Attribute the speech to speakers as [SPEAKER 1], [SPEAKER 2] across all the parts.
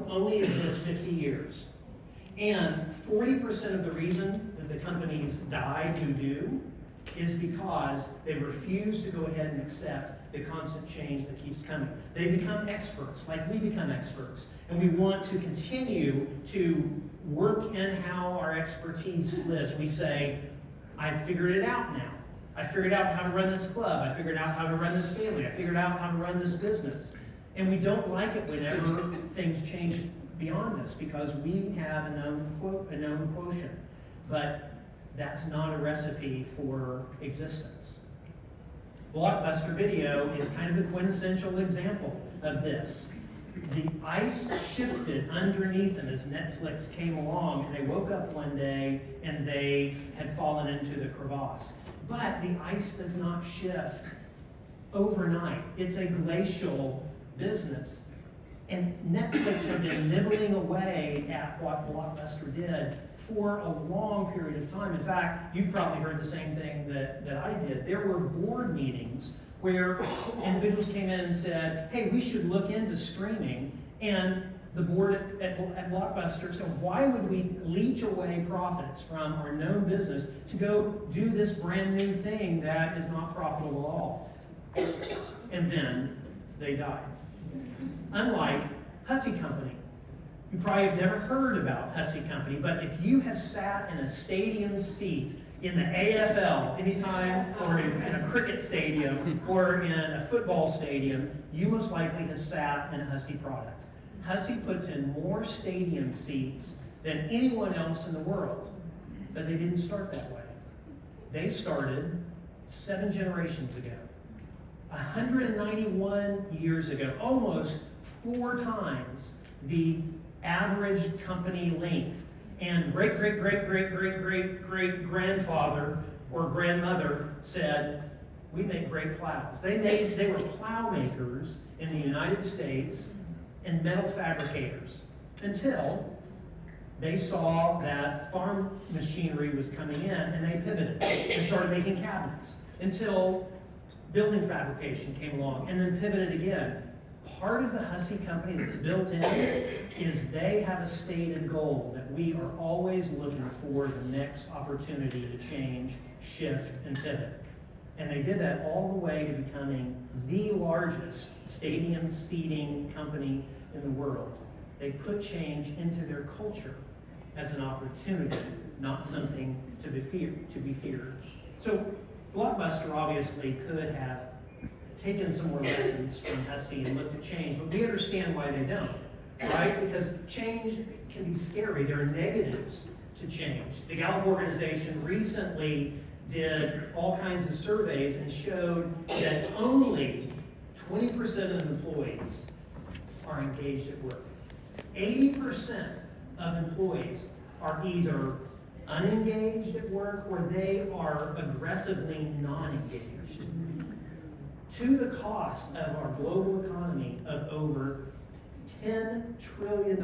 [SPEAKER 1] only exists 50 years. And 40% of the reason that the companies die who do is because they refuse to go ahead and accept the constant change that keeps coming. They become experts, like we become experts, and we want to continue to work in how our expertise lives. We say, I've figured it out now. I figured out how to run this club. I figured out how to run this family. I figured out how to run this business. And we don't like it whenever things change beyond us because we have a known quotient. But that's not a recipe for existence. Blockbuster Video is kind of the quintessential example of this. The ice shifted underneath them as Netflix came along, and they woke up one day and they had fallen into the crevasse. But the ice does not shift overnight. It's a glacial business. And Netflix had been nibbling away at what Blockbuster did for a long period of time. In fact, you've probably heard the same thing that I did. There were board meetings where individuals came in and said, hey, we should look into streaming. And the board at Blockbuster said, why would we leech away profits from our known business to go do this brand new thing that is not profitable at all? And then they died. Unlike Hussey Company. You probably have never heard about Hussey Company, but if you have sat in a stadium seat in the AFL anytime, or in a cricket stadium, or in a football stadium, you most likely have sat in a Hussey product. Hussey puts in more stadium seats than anyone else in the world, but they didn't start that way. They started 7 generations ago. 191 years ago, almost 4 times the average company length. And great-great-great-great-great-great-grandfather or grandmother said, we make great plows. They were plow makers in the United States and metal fabricators until they saw that farm machinery was coming in and they pivoted and started making cabinets until building fabrication came along and then pivoted again. Part of the Hussey Company that's built in is they have a stated goal that we are always looking for the next opportunity to change, shift, and pivot. And they did that all the way to becoming the largest stadium seating company in the world. They put change into their culture as an opportunity, not something to be feared. So Blockbuster obviously could have taken some more lessons from Hussey and looked at change, but we understand why they don't, right? Because change can be scary. There are negatives to change. The Gallup organization recently did all kinds of surveys and showed that only 20% of employees are engaged at work. 80% of employees are either unengaged at work or they are aggressively non-engaged, to the cost of our global economy of over $10 trillion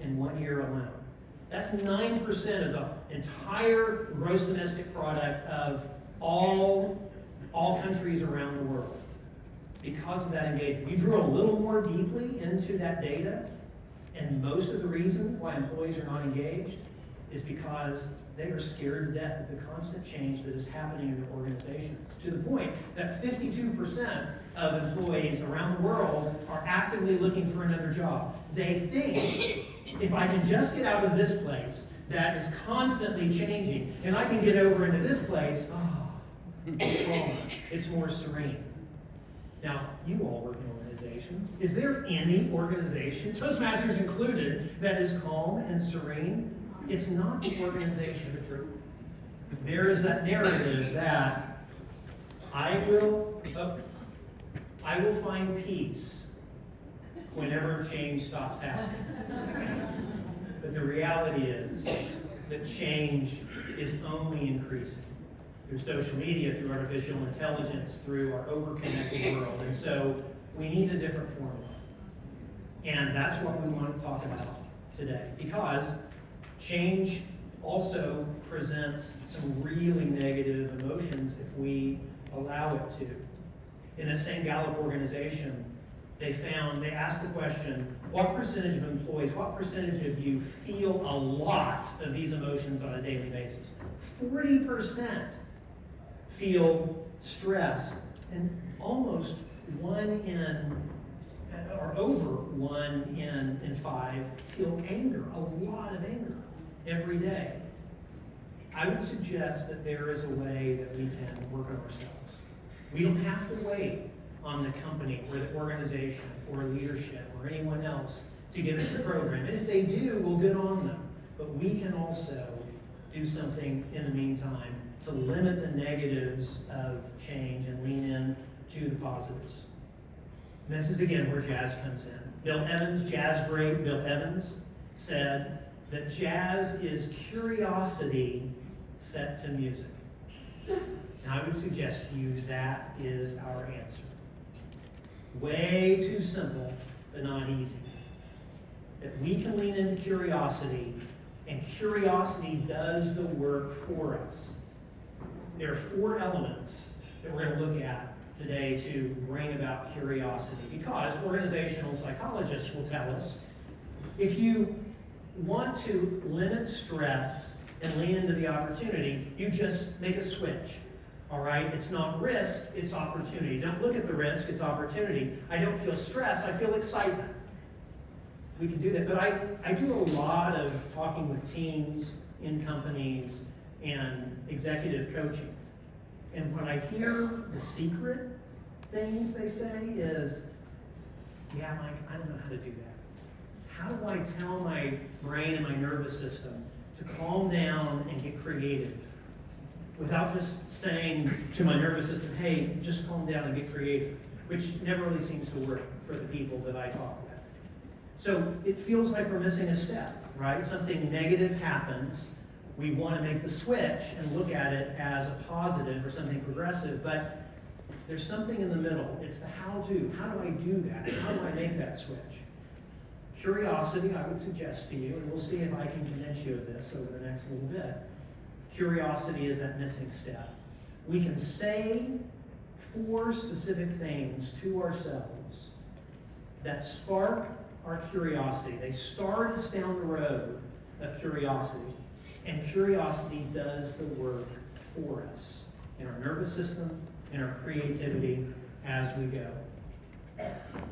[SPEAKER 1] in 1 year alone. That's 9% of the entire gross domestic product of all countries around the world. Because of that engagement. You drill a little more deeply into that data, and most of the reason why employees are not engaged is because they are scared to death of the constant change that is happening in their organizations, to the point that 52% of employees around the world are actively looking for another job. They think, if I can just get out of this place that is constantly changing, and I can get over into this place, it's calmer, it's more serene. Now, you all work in organizations. Is there any organization, Toastmasters included, that is calm and serene? It's not the organization. There is that narrative that I will find peace whenever change stops happening. But the reality is that change is only increasing through social media, through artificial intelligence, through our over-connected world. And so we need a different formula. And that's what we want to talk about today. Because change also presents some really negative emotions if we allow it to. In that same Gallup organization, they asked the question, what percentage of employees, what percentage of you feel a lot of these emotions on a daily basis? 40% feel stress, and almost over one in five feel anger, a lot of anger every day. I would suggest that there is a way that we can work on ourselves. We don't have to wait on the company or the organization or leadership or anyone else to give us a program. And if they do, we'll get on them. But we can also do something in the meantime to limit the negatives of change and lean in to the positives. And this is again where jazz comes in. Bill Evans, jazz great Bill Evans, said that jazz is curiosity set to music. And I would suggest to you that is our answer. Way too simple, but not easy. That we can lean into curiosity, and curiosity does the work for us. There are 4 elements that we're going to look at today to bring about curiosity, because organizational psychologists will tell us if you want to limit stress and lean into the opportunity, you just make a switch. All right? It's not risk, it's opportunity. Don't look at the risk, it's opportunity. I don't feel stress, I feel excitement. We can do that. But I do a lot of talking with teams in companies and executive coaching. And when I hear the secret things they say is, yeah, Mike, I don't know how to do that. How do I tell my brain and my nervous system to calm down and get creative without just saying to my nervous system, hey, just calm down and get creative, which never really seems to work for the people that I talk with. So it feels like we're missing a step, right? Something negative happens. We want to make the switch and look at it as a positive or something progressive, but there's something in the middle. It's the how-do. How do I do that? How do I make that switch? Curiosity, I would suggest to you, and we'll see if I can convince you of this over the next little bit. Curiosity is that missing step. We can say 4 specific things to ourselves that spark our curiosity. They start us down the road of curiosity. And curiosity does the work for us in our nervous system, in our creativity as we go.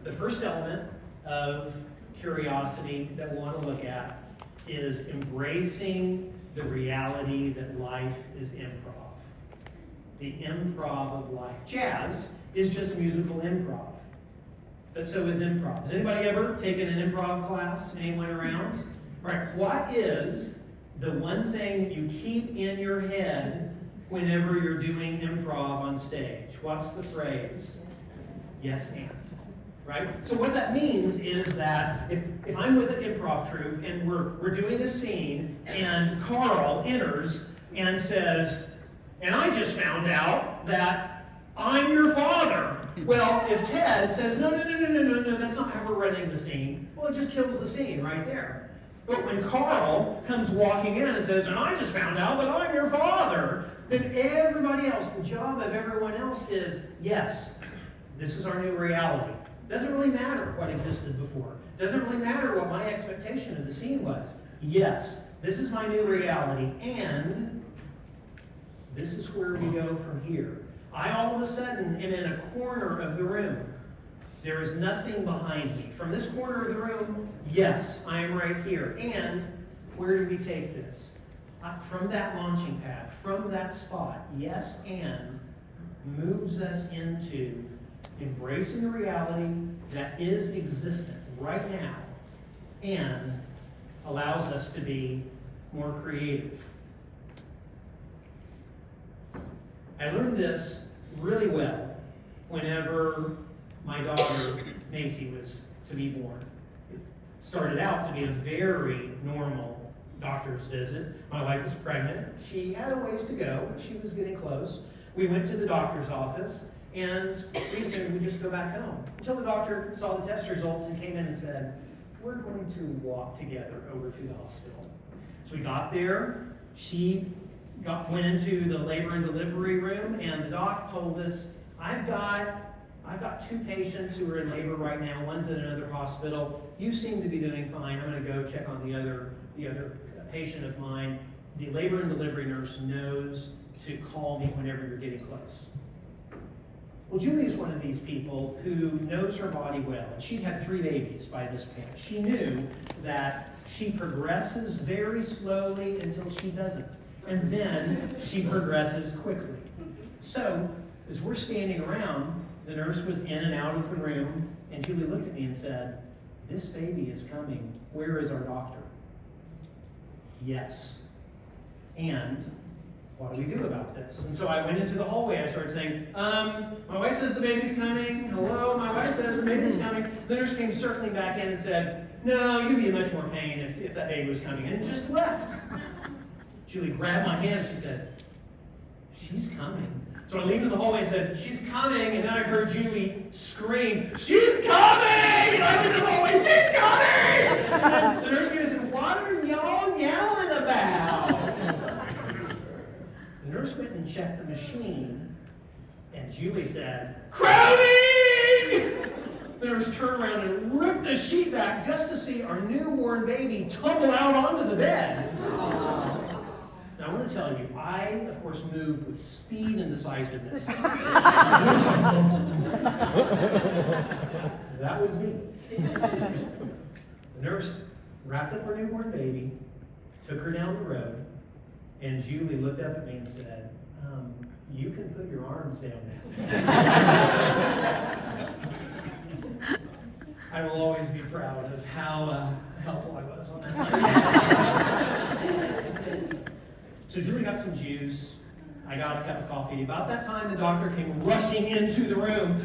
[SPEAKER 1] The first element of curiosity that we want to look at is embracing the reality that life is improv. The improv of life. Jazz is just musical improv, but so is improv. Has anybody ever taken an improv class? Anyone around? Right. What is the one thing that you keep in your head whenever you're doing improv on stage? What's the phrase? Yes, and. Right? So what that means is that if I'm with an improv troupe and we're doing a scene and Carl enters and says, and I just found out that I'm your father. Well, if Ted says, no, that's not how we're running the scene, well, it just kills the scene right there. But when Carl comes walking in and says, and I just found out that I'm your father, then everybody else, the job of everyone else is, yes, this is our new reality. Doesn't really matter what existed before. Doesn't really matter what my expectation of the scene was. Yes, this is my new reality, and this is where we go from here. I all of a sudden am in a corner of the room. There is nothing behind me. From this corner of the room, yes, I am right here. And where do we take this? From that launching pad, from that spot, yes, and moves us into embracing the reality that is existent right now and allows us to be more creative. I learned this really well whenever my daughter Macy was to be born. It started out to be a very normal doctor's visit. My wife was pregnant. She had a ways to go, but she was getting close. We went to the doctor's office, and we assumed we'd just go back home until the doctor saw the test results and came in and said, we're going to walk together over to the hospital. So we got there. She went into the labor and delivery room, and the doc told us, I've got I've got 2 patients who are in labor right now. One's at another hospital. You seem to be doing fine. I'm going to go check on the other patient of mine. The labor and delivery nurse knows to call me whenever you're getting close. Well, Julie is one of these people who knows her body well, and she'd had 3 babies by this point. She knew that she progresses very slowly until she doesn't, and then she progresses quickly. So, as we're standing around, the nurse was in and out of the room, and Julie looked at me and said, "This baby is coming. Where is our doctor?" Yes. And what do we do about this? And so I went into the hallway. I started saying, my wife says the baby's coming. Hello, my wife says the baby's coming. The nurse came circling back in and said, "No, you'd be in much more pain if that baby was coming," and just left. Julie grabbed my hand and she said, "She's coming." So I leaned in the hallway and said, "She's coming," and then I heard Julie scream, "She's coming!" And I went in the hallway, "She's coming!" And the nurse came and said, "What are y'all yelling about?" The nurse went and checked the machine, and Julie said, "Crowning!" The nurse turned around and ripped the sheet back just to see our newborn baby tumble out onto the bed. Now, I want to tell you, I, of course, moved with speed and decisiveness. That was me. The nurse wrapped up her newborn baby, took her down the road, and Julie looked up at me and said, "You can put your arms down now." I will always be proud of how helpful I was on that night. So Julie got some juice. I got a cup of coffee. About that time, the doctor came rushing into the room.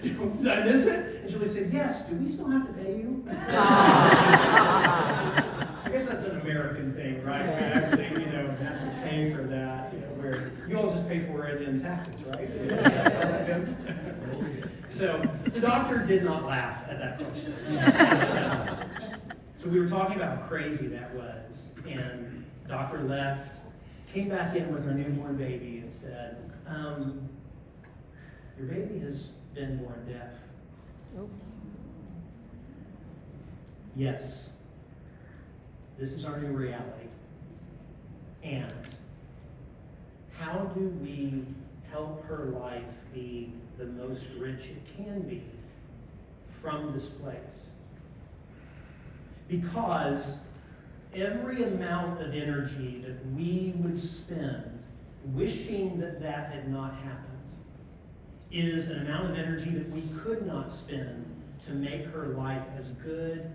[SPEAKER 1] "Did I miss it?" And Julie said, "Yes. Do we still have to pay you?" I guess that's an American thing, right? We actually, have to pay for that. Where you all just pay for it in taxes, right? So the doctor did not laugh at that question. So we were talking about how crazy that was, and doctor left, came back in with her newborn baby and said, "Your baby has been born deaf." Oops. Yes, this is our new reality. And how do we help her life be the most rich it can be from this place? Because every amount of energy that we would spend wishing that that had not happened is an amount of energy that we could not spend to make her life as good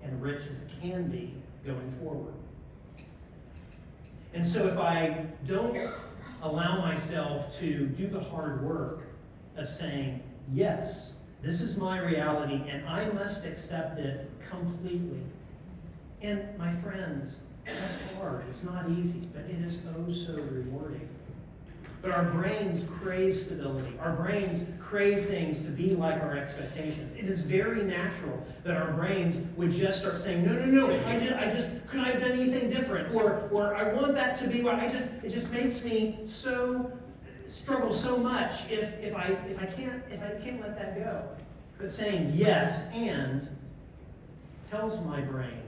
[SPEAKER 1] and rich as it can be going forward. And so if I don't allow myself to do the hard work of saying, yes, this is my reality and I must accept it completely. And my friends, that's hard. It's not easy, but it is oh so rewarding. But our brains crave stability. Our brains crave things to be like our expectations. It is very natural that our brains would just start saying, no, I just could I have done anything different? Or I want that to be what it just makes me so struggle so much if I can't let that go. But saying yes and tells my brain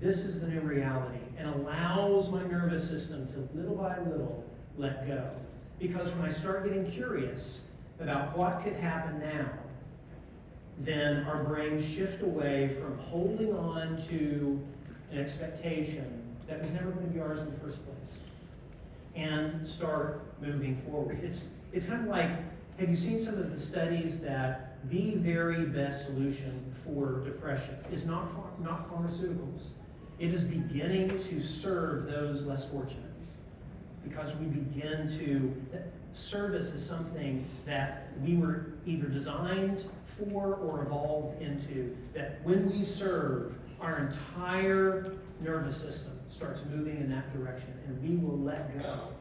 [SPEAKER 1] this is the new reality and allows my nervous system to little by little let go. Because when I start getting curious about what could happen now, then our brains shift away from holding on to an expectation that was never going to be ours in the first place and start moving forward. It's kind of like, have you seen some of the studies that the very best solution for depression is not pharmaceuticals. It is beginning to serve those less fortunate. Because we begin to, service is something that we were either designed for or evolved into, that when we serve, our entire nervous system starts moving in that direction, and we will let go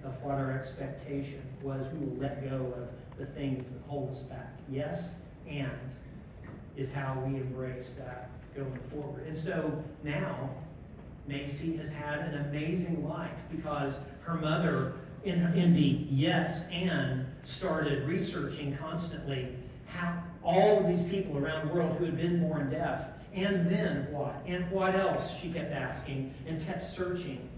[SPEAKER 1] of what our expectation was. We will let go of the things that hold us back. Yes, and is how we embrace that going forward. And so now, Macy has had an amazing life because her mother, in the yes and, started researching constantly how all of these people around the world who had been born deaf, and then what? And what else? She kept asking and kept searching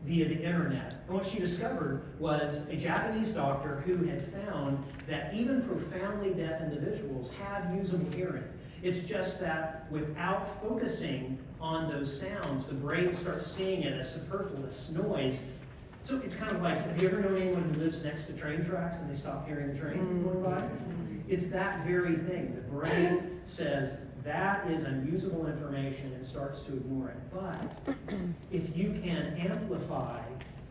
[SPEAKER 1] via the internet. And what she discovered was a Japanese doctor who had found that even profoundly deaf individuals have usable hearing. It's just that without focusing on those sounds, the brain starts seeing it as superfluous noise. So it's kind of like, have you ever known anyone who lives next to train tracks and they stop hearing the train going by? It's that very thing. The brain says, that is unusable information, and starts to ignore it. But if you can amplify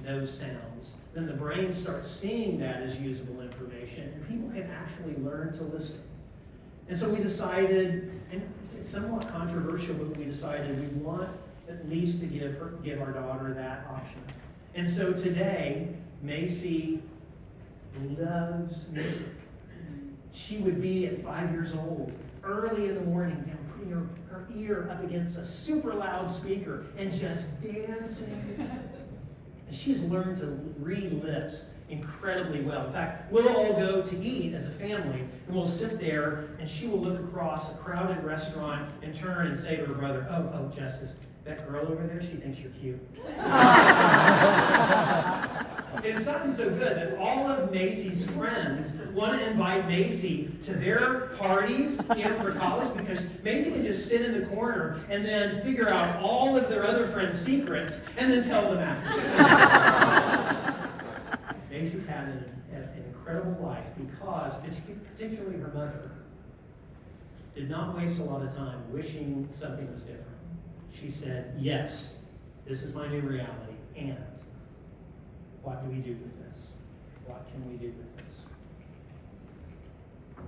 [SPEAKER 1] those sounds, then the brain starts seeing that as usable information, and people can actually learn to listen. And so we decided, and it's somewhat controversial, but we decided we want at least to give our daughter that option. And so today, Macy loves music. She would be at 5 years old, early in the morning, putting her ear up against a super loud speaker and just dancing. And she's learned to read lips incredibly well. In fact, we'll all go to eat as a family, and we'll sit there, and she will look across a crowded restaurant and turn and say to her brother, oh, Justice, that girl over there, she thinks you're cute. And it's gotten so good that all of Macy's friends want to invite Macy to their parties for college, because Macy can just sit in the corner and then figure out all of their other friends' secrets and then tell them after. Macy's had an incredible life because, particularly her mother, did not waste a lot of time wishing something was different. She said, yes, this is my new reality, and what do we do with this? What can we do with this?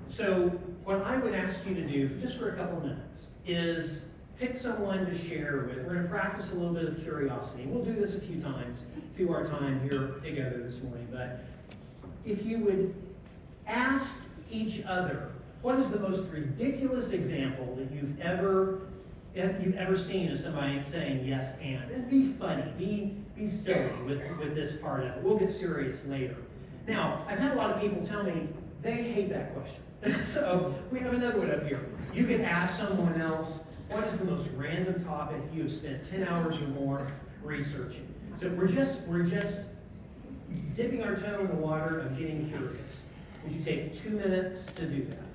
[SPEAKER 1] So what I would ask you to do, just for a couple of minutes, is pick someone to share with. We're going to practice a little bit of curiosity. We'll do this a few times through our time here together this morning. But if you would ask each other, what is the most ridiculous example that you've ever seen of somebody saying yes and be funny, be silly with this part of it. We'll get serious later. Now, I've had a lot of people tell me they hate that question. So we have another one up here. You could ask someone else, what is the most random topic you have spent 10 hours or more researching? So we're just dipping our toe in the water of getting curious. Would you take 2 minutes to do that?